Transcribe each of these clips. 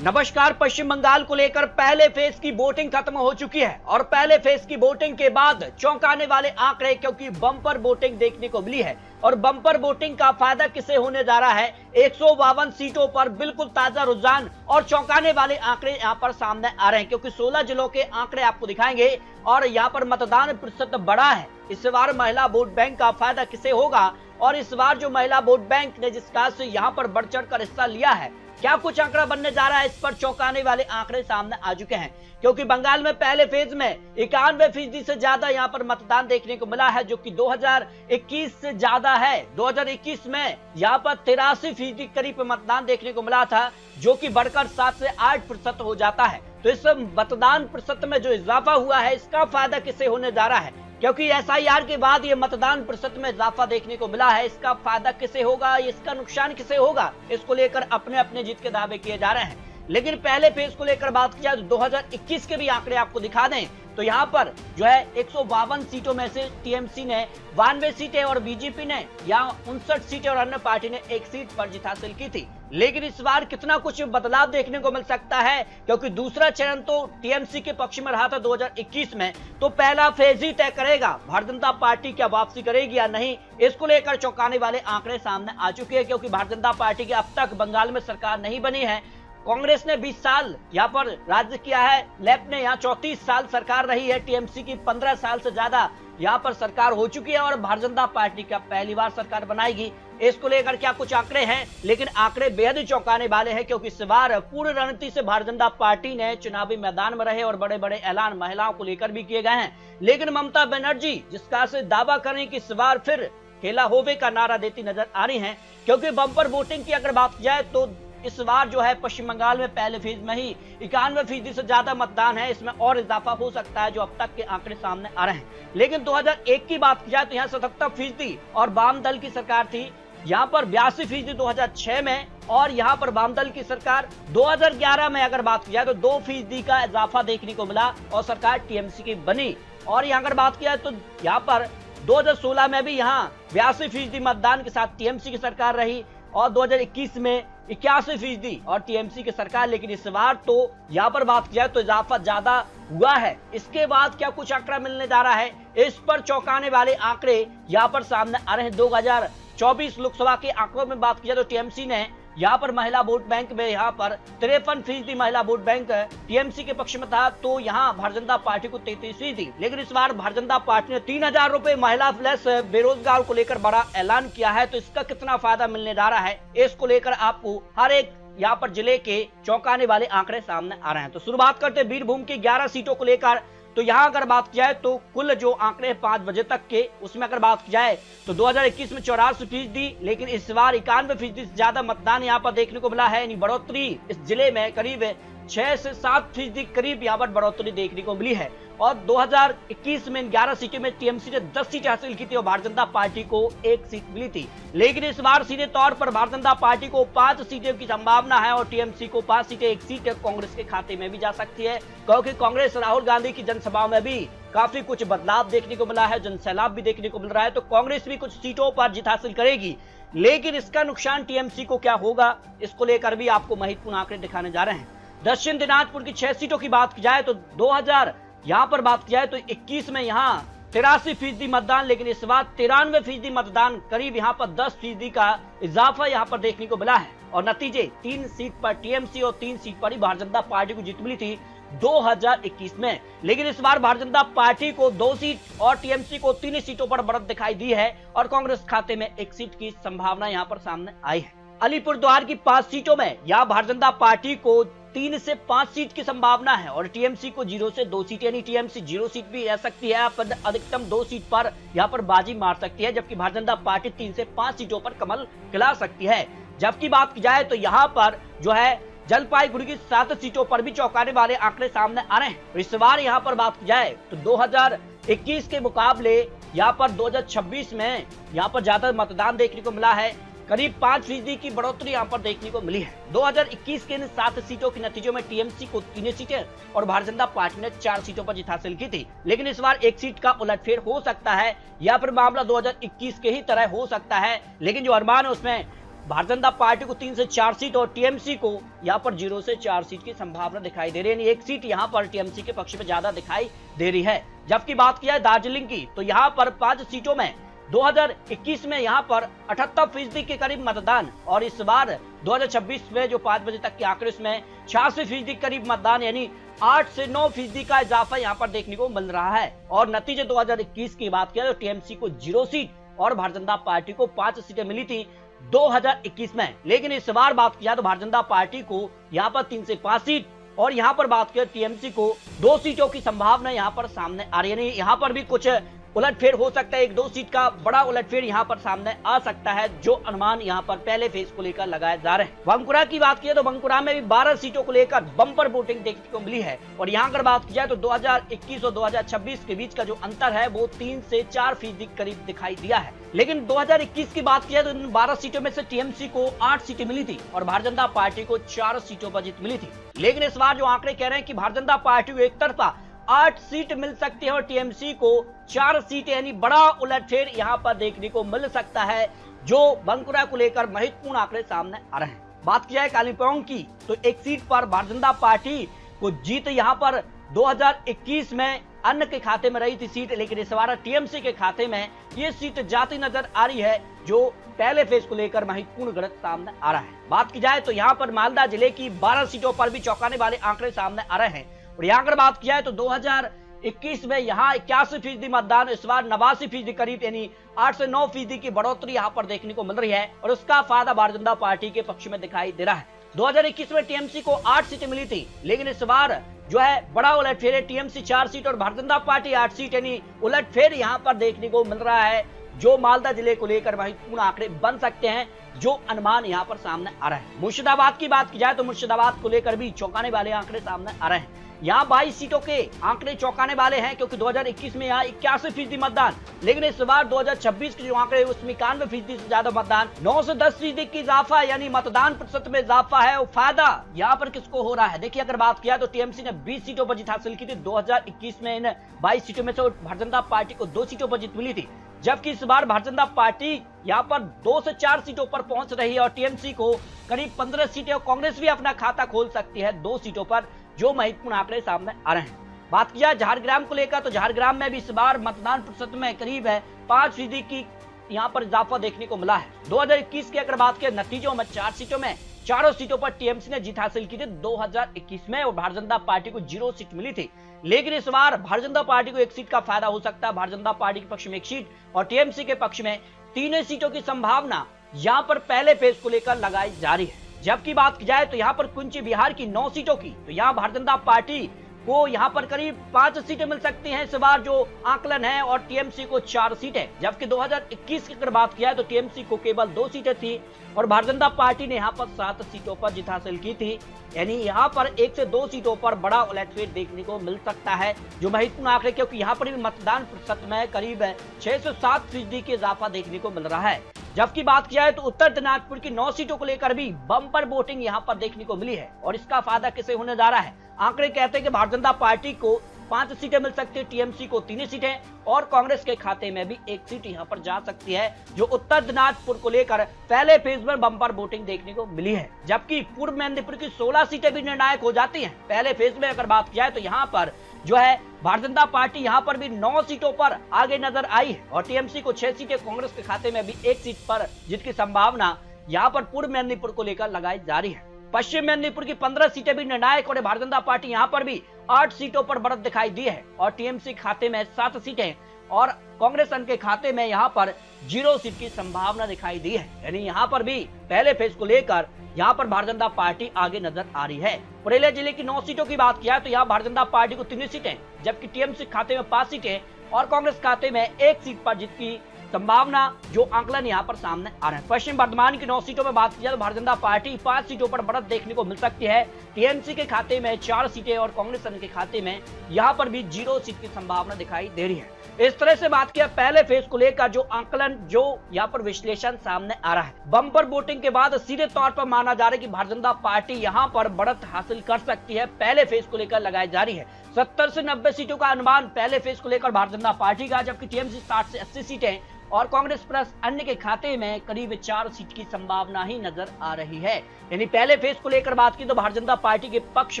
नमस्कार। पश्चिम बंगाल को लेकर पहले फेज की वोटिंग खत्म हो चुकी है और पहले फेज की वोटिंग के बाद चौंकाने वाले आंकड़े, क्योंकि बम्पर वोटिंग देखने को मिली है। और बम्पर वोटिंग का फायदा किसे होने जा रहा है? 152 सीटों पर बिल्कुल ताजा रुझान और चौंकाने वाले आंकड़े यहां पर सामने आ रहे हैं, क्योंकि 16 जिलों के आंकड़े आपको दिखाएंगे और यहां पर मतदान प्रतिशत बढ़ा है। इस बार महिला वोट बैंक का फायदा किसे होगा और इस बार जो महिला वोट बैंक ने जिसका से यहां पर बढ़ चढ़ कर हिस्सा लिया है, क्या कुछ आंकड़ा बनने जा रहा है? इस पर चौंकाने वाले आंकड़े सामने आ चुके हैं, क्योंकि बंगाल में पहले फेज में 91% से ज्यादा यहां पर मतदान देखने को मिला है, जो कि 2021 से ज्यादा है। 2021 में यहां पर 83% करीब मतदान देखने को मिला था, जो कि बढ़कर 7 से 8% हो जाता है। तो इस मतदान प्रतिशत में जो इजाफा हुआ है, इसका फायदा किसे होने जा रहा है? क्योंकि एसआईआर के बाद ये मतदान प्रतिशत में इजाफा देखने को मिला है, इसका फायदा किसे होगा, इसका नुकसान किसे होगा, इसको लेकर अपने अपने जीत के दावे किए जा रहे हैं। लेकिन पहले फेज को लेकर बात की जाए तो 2021 के भी आंकड़े आपको दिखा दें तो यहाँ पर जो है 152 सीटों में से टीएमसी ने 92 सीटें और बीजेपी ने यहाँ 59 सीटें और अन्य पार्टी ने 1 सीट पर जीत हासिल की थी। लेकिन इस बार कितना कुछ बदलाव देखने को मिल सकता है, क्योंकि दूसरा चरण तो टीएमसी के पक्ष में रहा था 2021 में, तो पहला फेज ही तय करेगा भारतीय जनता पार्टी क्या वापसी करेगी या नहीं। इसको लेकर चौंकाने वाले आंकड़े सामने आ चुके हैं, क्योंकि भारतीय जनता पार्टी की अब तक बंगाल में सरकार नहीं बनी है। कांग्रेस ने 20 साल यहाँ पर राज्य किया है, लेफ्ट ने यहाँ 34 साल सरकार रही है, टीएमसी की 15 साल से ज्यादा यहाँ पर सरकार हो चुकी है और भारतीय जनता पार्टी का पहली बार सरकार बनाएगी। इसको लेकर क्या कुछ आंकड़े हैं, लेकिन आंकड़े बेहद ही चौंकाने वाले हैं, क्योंकि इस बार पूर्ण रणनीति से भारतीय जनता पार्टी ने चुनावी मैदान में रहे और बड़े बड़े ऐलान महिलाओं को लेकर भी किए गए हैं। लेकिन ममता बनर्जी जिसका से दावा करें कि इस बार फिर खेला होवे का नारा देती नजर आ रही है, क्योंकि बम्पर वोटिंग की अगर बात की जाए तो इस बार जो है पश्चिम बंगाल में पहले फेज में ही 91% से ज्यादा मतदान है। इसमें और इजाफा हो सकता है, जो अब तक के आंकड़े सामने आ रहे हैं। लेकिन 2001 की बात की जाए तो यहाँ 77% और वाम दल की सरकार थी, यहाँ पर 82% 2006 में, और यहाँ पर वाम दल की सरकार 2011 में अगर बात की जाए तो 2% का इजाफा देखने को मिला और सरकार टीएमसी की बनी। और यहाँ अगर बात की जाए तो यहाँ पर 2016 में भी यहाँ 82% मतदान के साथ टीएमसी की सरकार रही और 2021 में 81% और टीएमसी की सरकार। लेकिन इस बार तो यहाँ पर बात किया तो इजाफा ज्यादा हुआ है। इसके बाद क्या कुछ आंकड़ा मिलने जा रहा है, इस पर चौंकाने वाले आंकड़े यहाँ पर सामने आ रहे हैं। 2024 लोकसभा के आंकड़ों में बात किया तो टीएमसी ने यहाँ पर महिला वोट बैंक में यहाँ पर 53% महिला वोट बैंक टीएमसी के पक्ष में था, तो यहाँ भारतीय जनता पार्टी को 33 थी। लेकिन इस बार भारतीय जनता पार्टी ने 3000 रुपए महिला प्लस बेरोजगार को लेकर बड़ा ऐलान किया है, तो इसका कितना फायदा मिलने जा रहा है, इसको लेकर आपको हर एक यहाँ पर जिले के चौंकाने वाले आंकड़े सामने आ रहे हैं। तो शुरुआत करते बीरभूम की 11 सीटों को लेकर। तो यहाँ अगर बात की जाए तो कुल जो आंकड़े 5 बजे तक के, उसमें अगर बात की जाए तो 2021 में 84%, लेकिन इस बार 91% से ज्यादा मतदान यहाँ पर देखने को मिला है। यानी बढ़ोतरी इस जिले में करीब 6 से 7% करीब यहाँ पर बढ़ोतरी देखने को मिली है। और 2021 में 11 सीटें में टीएमसी ने 10 सीटें हासिल की थी और भारतीय जनता पार्टी को 1 सीट मिली थी। लेकिन इस बार सीधे तौर पर भारतीय जनता पार्टी को 5 सीटों की संभावना है और टीएमसी को 5 सीटें, 1 सीट कांग्रेस के खाते में भी जा सकती है, क्योंकि कांग्रेस राहुल गांधी की जनसभाओं में भी काफी कुछ बदलाव देखने को मिला है, जनसैलाब भी देखने को मिल रहा है, तो कांग्रेस भी कुछ सीटों पर जीत हासिल करेगी। लेकिन इसका नुकसान टीएमसी को क्या होगा, इसको लेकर भी आपको महत्वपूर्ण आंकड़े दिखाने जा रहे हैं। दक्षिण दिनाजपुर की 6 सीटों की बात की जाए तो 2000 यहाँ पर बात की जाए तो 21 में यहाँ 83% मतदान, लेकिन इस बार 93% मतदान, करीब यहाँ पर 10% का इजाफा यहाँ पर देखने को मिला है। और नतीजे 3 सीट पर टीएमसी और 3 सीट पर ही भारतीय जनता पार्टी को जीत मिली थी 2021 में। लेकिन इस बार भारतीय जनता पार्टी को 2 सीट और टीएमसी को 3 सीटों पर बढ़त दिखाई दी है और कांग्रेस खाते में 1 सीट की संभावना यहाँ पर सामने आई है। अलीपुरद्वार की 5 सीटों में यहाँ भारतीय जनता पार्टी को 3 से 5 सीट की संभावना है और टीएमसी को 0 से 2 सीट, यानी टीएमसी 0 सीट भी रह सकती है, पर अधिकतम 2 सीट पर यहाँ पर बाजी मार सकती है, जबकि भारतीय जनता पार्टी 3 से 5 सीटों पर कमल खिला सकती है। जबकि बात की जाए तो यहाँ पर जो है जलपाईगुड़ी की 7 सीटों पर भी चौंकाने वाले आंकड़े सामने आ रहे हैं। इस बार यहाँ पर बात की जाए तो 2021 के मुकाबले यहाँ पर 2026 में यहाँ पर ज्यादा मतदान देखने को मिला है, करीब 5% की बढ़ोतरी यहाँ पर देखने को मिली है। 2021 के इन 7 सीटों के नतीजों में टीएमसी को 3 सीटें और भारतीय जनता पार्टी ने 4 सीटों पर जीत हासिल की थी। लेकिन इस बार 1 सीट का उलटफेर हो सकता है या फिर मामला 2021 के ही तरह हो सकता है। लेकिन जो अनुमान है उसमें भारतीय जनता पार्टी को 3 से 4 सीट और टीएमसी को यहाँ पर 0 से 4 सीट की संभावना दिखाई दे रही है, यानी एक सीट यहाँ पर टीएमसी के पक्ष में ज्यादा दिखाई दे रही है। जबकि बात किया है दार्जिलिंग की, तो यहाँ पर 5 सीटों में 2021 में यहाँ पर 78% के करीब मतदान और इस बार 2026 में जो 5 बजे तक के आंकड़े में 86% के करीब मतदान, यानी 8 से 9% का इजाफा यहाँ पर देखने को मिल रहा है। और नतीजे 2021 की बात किया तो टीएमसी को 0 सीट और भारतीय जनता पार्टी को 5 सीटें मिली थी 2021 में, लेकिन इस बार बात किया तो भारतीय जनता पार्टी को यहाँ पर 3 से 5 सीट और यहाँ पर बात किया टीएमसी को 2 सीटों की संभावना यहाँ पर सामने आ रही है। यहाँ पर भी कुछ उलटफेर हो सकता है, 1-2 सीट का बड़ा उलटफेर यहाँ पर सामने आ सकता है, जो अनुमान यहाँ पर पहले फेज को लेकर लगाए जा रहे हैं। बांकुरा की बात की तो बांकुरा में भी 12 सीटों को लेकर बम्पर वोटिंग देखने को मिली है और यहाँ अगर बात की जाए तो 2021 और 2026 के बीच का जो अंतर है वो 3 से 4% करीब दिखाई दिया है। लेकिन 2021 की बात किया तो इन 12 सीटों में से टीएमसी को 8 सीटें मिली थी और भारतीय जनता पार्टी को 4 सीटों पर जीत मिली थी। लेकिन इस बार जो आंकड़े कह रहे हैं कि भारतीय जनता पार्टी को एक तरफा 8 सीट मिल सकती है और टीएमसी को 4 सीटें, यानी बड़ा उलटफेर यहां पर देखने को मिल सकता है, जो बांकुरा को लेकर महत्वपूर्ण आंकड़े सामने आ रहे हैं। बात किया है कालिम्पोंग की तो एक सीट पर भारतीय जनता पार्टी को जीत यहां पर 2021 में अन्य के खाते में रही थी सीट, लेकिन इस बार टीएमसी के खाते में ये सीट जाती नजर आ रही है, जो पहले फेज को लेकर महत्वपूर्ण गणित सामने आ रहा है। बात की जाए तो यहाँ पर मालदा जिले की 12 सीटों पर भी चौंकाने वाले आंकड़े सामने आ रहे हैं और यहाँ अगर बात किया है तो 2021 में यहाँ 81% मतदान, इस बार 89% करीब, यानी 8 से 9% की बढ़ोतरी यहाँ पर देखने को मिल रही है और उसका फायदा भारतीय जनता पार्टी के पक्ष में दिखाई दे रहा है। 2021 में टीएमसी को 8 सीटें मिली थी, लेकिन इस बार जो है बड़ा उलटफेर है, टीएमसी 4 सीट और भारतीय जनता पार्टी 8 सीट, यानी उलटफेर यहाँ पर देखने को मिल रहा है, जो मालदा जिले को लेकर महत्वपूर्ण आंकड़े बन सकते हैं, जो अनुमान यहाँ पर सामने आ रहा है। मुर्शिदाबाद की बात की जाए तो मुर्शिदाबाद को लेकर भी चौंकाने वाले आंकड़े सामने आ रहे हैं। यहाँ 22 सीटों के आंकड़े चौंकाने वाले हैं, क्योंकि 2021 में यहाँ 81% मतदान, लेकिन इस बार 2026 के जो आंकड़े उसमें 91% से ज्यादा मतदान, 9 से 10% की इजाफा, यानी मतदान प्रतिशत में इजाफा है। और फायदा यहाँ पर किसको हो रहा है? देखिए अगर बात किया तो टीएमसी ने 20 सीटों पर जीत हासिल की थी 2021 में, इन 22 सीटों में से भारतीय जनता पार्टी को 2 सीटों पर जीत मिली थी, जबकि इस बार भारतीय जनता पार्टी यहाँ पर 2 से 4 सीटों पर पहुंच रही है और टीएमसी को करीब 15 सीटें और कांग्रेस भी अपना खाता खोल सकती है 2 सीटों पर, जो महत्वपूर्ण आंकड़े सामने आ रहे हैं। बात किया झारग्राम को लेकर तो झारग्राम में भी इस बार मतदान प्रतिशत में करीब है 5% की यहाँ पर इजाफा देखने को मिला है। 2021 की अगर बात करें नतीजों में 4 सीटों में 4 सीटों पर टीएमसी ने जीत हासिल की थी 2021 में और भारतीय जनता पार्टी को 0 सीट मिली थी, लेकिन इस बार भारतीय जनता पार्टी को 1 सीट का फायदा हो सकता है। भारतीय जनता पार्टी के पक्ष में 1 सीट और टीएमसी के पक्ष में 3 सीटों की संभावना यहाँ पर पहले फेज को लेकर लगाई जा रही है। जबकि बात की जाए तो यहाँ पर कुंची बिहार की 9 सीटों की, तो यहाँ भारतीय जनता पार्टी को यहाँ पर करीब 5 सीटें मिल सकती हैं इस बार जो आंकलन है और टीएमसी को 4 सीटें, जबकि 2021 की अगर बात किया तो टीएमसी को केवल 2 सीटें थी और भारतीय जनता पार्टी ने यहाँ पर 7 सीटों पर जीत हासिल की थी, यानी यहाँ पर 1 से 2 सीटों पर बड़ा उलटफेर देखने को मिल सकता है, जो महत्वपूर्ण आंकड़े, क्योंकि यहाँ पर भी मतदान प्रतिशत में करीब 6 से 7% की इजाफा देखने को मिल रहा है। जबकि बात किया है तो उत्तर दिनाजपुर की 9 सीटों को लेकर भी बम्पर वोटिंग यहाँ पर देखने को मिली है और इसका फायदा किसे होने जा रहा है? आंकड़े कहते हैं कि भारतीय जनता पार्टी को 5 सीटें मिल सकती है, टीएमसी को 3 सीटें और कांग्रेस के खाते में भी 1 सीट यहां पर जा सकती है, जो उत्तर दिनाजपुर को लेकर पहले फेज में बम्पर वोटिंग देखने को मिली है। जबकि पूर्व मेदिनीपुर की 16 सीटें भी निर्णायक हो जाती हैं पहले फेज में अगर बात किया है तो यहाँ पर जो है भारतीय जनता पार्टी यहाँ पर भी 9 सीटों पर आगे नजर आई है और टीएमसी को 6 सीटें, कांग्रेस के खाते में भी 1 सीट पर जिसकी संभावना यहाँ पर पूर्व मेदिनीपुर को लेकर लगाई जा रही है। पश्चिम मेदिनीपुर की 15 सीटें भी निर्णायक और भारतीय जनता पार्टी यहाँ पर भी 8 सीटों पर बढ़त दिखाई दी है और टीएमसी खाते में 7 सीटें और कांग्रेस के खाते में यहाँ पर 0 सीट की संभावना दिखाई दी है, यानी यहाँ पर भी पहले फेज को लेकर यहाँ पर भारतीय जनता पार्टी आगे नजर आ रही है। पुरुलिया जिले की 9 सीटों की बात किया तो यहाँ भारतीय जनता पार्टी को 3 सीटें, जबकि टीएमसी खाते में 5 सीटें और कांग्रेस खाते में 1 सीट पर जीत की संभावना, जो आंकलन यहाँ पर सामने आ रहे हैं। पश्चिम बर्धमान की 9 सीटों में बात किया तो भारतीय जनता पार्टी 5 सीटों पर बढ़त देखने को मिल सकती है, टीएमसी के खाते में 4 सीटें और कांग्रेस के खाते में यहाँ पर भी 0 सीट की संभावना दिखाई दे रही है। इस तरह से बात किया पहले फेज को लेकर जो आंकलन, जो यहाँ पर विश्लेषण सामने आ रहा है। बम्पर वोटिंग के बाद सीधे तौर पर माना जा रहा है कि भारतीय जनता पार्टी यहाँ पर बढ़त हासिल कर सकती है, पहले फेज को लेकर लगाई जा रही है। 70 से 90 सीटों का अनुमान पहले फेज को लेकर भारतीय जनता पार्टी का, जबकि टीएमसी 60 से 80 सीटें और कांग्रेस प्लस अन्य के खाते में करीब 4 सीट की संभावना ही नजर आ रही है। यानी पहले फेज को लेकर बात की तो भारतीय जनता पार्टी के पक्ष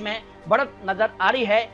में बढ़त नजर आ रही है,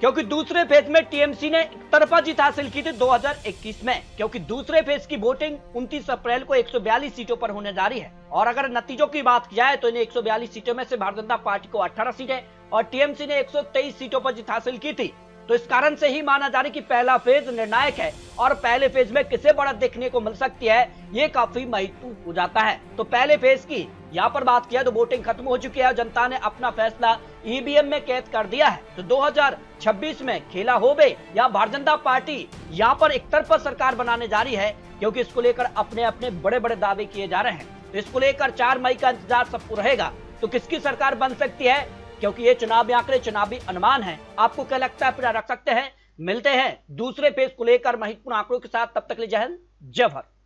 क्योंकि दूसरे फेज में टीएमसी ने एकतरफा जीत हासिल की थी 2021 में, क्योंकि दूसरे फेज की वोटिंग 29 अप्रैल को 142 सीटों पर होने जा रही है। और अगर नतीजों की बात की जाए तो इन्हें 142 सीटों में से भारतीय जनता पार्टी को 18 सीटें और टीएमसी ने 123 सीटों पर जीत हासिल की थी। तो इस कारण से ही माना जा रहा है कि पहला फेज निर्णायक है और पहले फेज में किसे बढ़त देखने को मिल सकती है, ये काफी महत्वपूर्ण हो जाता है। तो पहले फेज की यहाँ पर बात किया तो वोटिंग खत्म हो चुकी है और जनता ने अपना फैसला ईवीएम में कैद कर दिया है। तो 2026 में खेला हो बे या भारतीय जनता पार्टी यहाँ पर एक तरफा सरकार बनाने जा रही है, क्योंकि इसको लेकर अपने अपने बड़े बड़े दावे किए जा रहे हैं। तो इसको लेकर 4 मई का इंतजार सबको रहेगा। तो किसकी सरकार बन सकती है, क्योंकि ये चुनावी आंकड़े चुनावी अनुमान है। आपको क्या लगता है, रख सकते हैं। मिलते हैं दूसरे पेज को लेकर महत्वपूर्ण आंकड़ों के साथ, तब तक ले जय हिंद जय भारत।